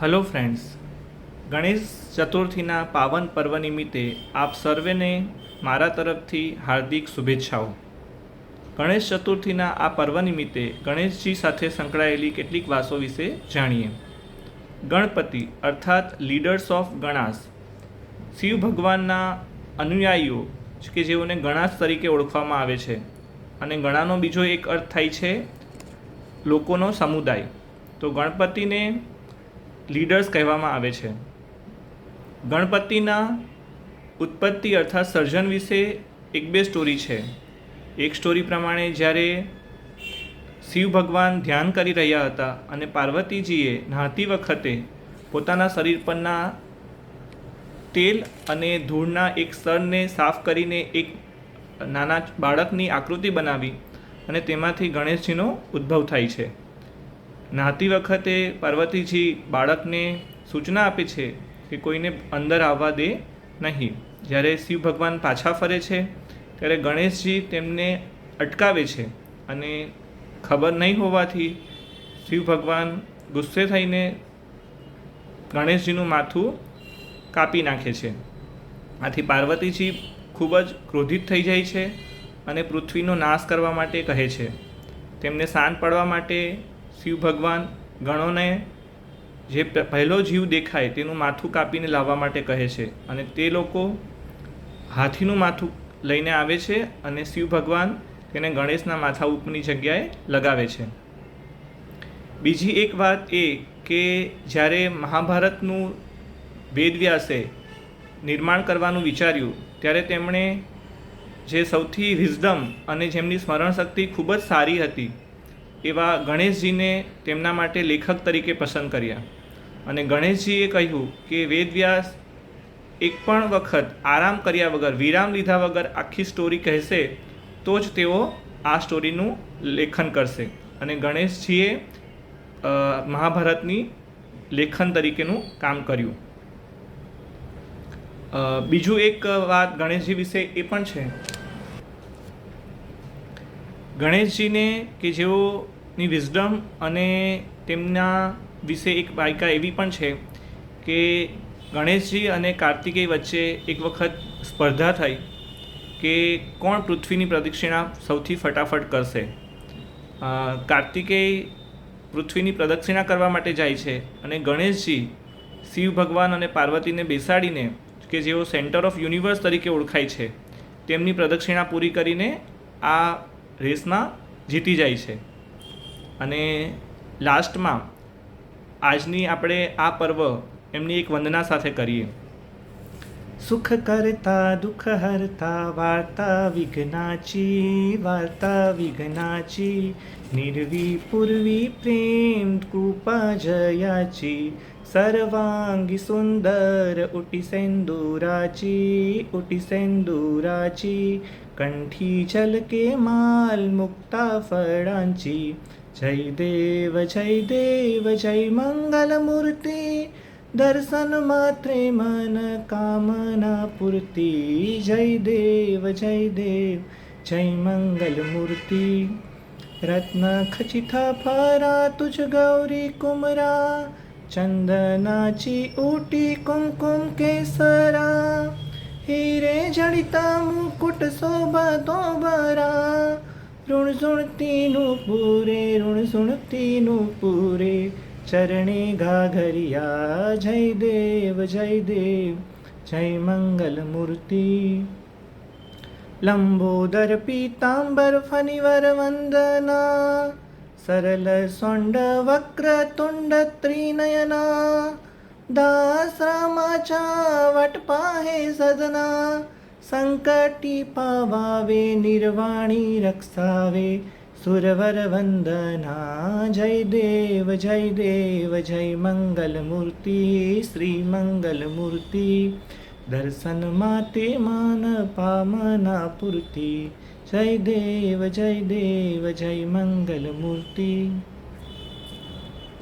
Hello friends, Ganesh चतुर्थीना पावन पर्व निमित्ते आप सर्वेने मारा तरफथी हार्दिक शुभेच्छाओं। गणेश चतुर्थीना आ पर्व निमित्ते गणेशजी साथे संकळायेली केटलीक वातो विषे जाणीए। गणपति अर्थात लीडर्स ऑफ गणास शिव भगवानना अनुयायीओ के जेओने गणास तरीके ओळखवामां आवे छे अने गणानो बीजो एक अर्थ थाय छे लोकोनो समुदाय। तो गणपतिने लीडर्स कहेवामां आवे छे। गणपतिना उत्पत्ति अर्थात सर्जन विषे एक बे स्टोरी छे। एक स्टोरी प्रमाणे ज्यारे शिव भगवान ध्यान करी रह्या हता अने पार्वतीजीए नहाती वखते पोताना शरीर परना तेल अने धूळना एक स्तरने साफ करीने एक नाना बाळकनी आकृति बनावी अने तेमांथी गणेशजीनो उद्भव थाय छे। नहाती वखते पार्वतीजी बाळकने सूचना आपे छे कि कोईने अंदर आववा दे नहीं। ज्यारे शिव भगवान पाछा फरे छे त्यारे गणेशजी तेमने अटकावे छे अने खबर नहीं होवाथी शिव भगवान गुस्से थईने गणेशजीनुं माथुं कापी नाखे छे। आथी पार्वतीजी खूब ज क्रोधित थई जाय छे अने पृथ्वीनो नाश करवा माटे कहे छे। तेमने शांत पड़वा माटे शिव भगवान गणोने जे पहलो जीव देखाय तेनुं माथुं कापीने लाववा माटे कहे छे अने ते लोको हाथीनुं माथुं लईने आवे छे अने शिव भगवान तेने गणेशना माथा उपरनी जग्याए लगावे छे। बीजी एक वात ए के ज्यारे महाभारतनुं वेदव्यासे निर्माण करवानुं विचार्युं त्यारे तेमणे जे सौथी विजडम अने जेमनी स्मरण शक्ति खूब ज सारी हती एवा गणेशजीने तेमना माटे लेखक तरीके पसंद कर्या अने गणेशजीए कह्युं कि वेदव्यास एक पण वखत आराम कर्या वगर विराम लीधा वगर आखी स्टोरी कहेशे तो ज तेओ आ स्टोरीनुं लेखन करशे अने गणेशजीए महाभारतनी लेखन तरीकेनुं काम कर्युं। बीजुं एक वात गणेशजी विषे ए पण छे गणेशजीने कि जेओनी विजडम अने तेमना विषे एक वायका एवी पण छे कि गणेशजी अने कार्तिकेय वच्चे एक वखत स्पर्धा थई कि कोण पृथ्वीनी प्रदक्षिणा सौथी फटाफट करशे। कार्तिकेय पृथ्वीनी प्रदक्षिणा करवा माटे जाय छे अने गणेशजी शिव भगवान अने पार्वतीने बेसाडीने कि जेओ सेंटर ऑफ युनिवर्स तरीके ओळखाय छे तेमनी प्रदक्षिणा पूरी करीने आ रेसमां जीती जाय छे। अने लास्टमां आजनी आपणे आ पर्व एमनी एक वंदना साथे करीए। सुख करता दुख हरता वार्ता विघ्नाची निर्वी पूर्वी प्रेम कृपा जयाची सर्वांगी सुंदर उटी सेंदुराची कंठी झलके माल मुक्ता फळांची जय देव जय मंगल मूर्ती दर्शन मात्रे मन कामना पूर्ती जय देव जय मंगल मूर्ती रत्न खचिता फारा तुझ गौरी कुमरा चंदनाची ओटी कुमकुम केसरा हीरे जडिता मुकुट शोभतो बरा ऋण सुणती नूपुरे चरणे घाघरिया जय देव जय मंगल मूर्ति लंबोदर पीतांबर फणिवर वंदना सरल सोंड वक्र तुंड त्रिनयना दास रामाचा वटपाहे सदना संकटी पावावे निर्वाणी रक्षावे सुरवर वंदना जय देव जय मंगल मूर्ति श्री मंगल मूर्ति दर्शन माते मान पामना पूर्ति जय देव जय मंगल मूर्ति।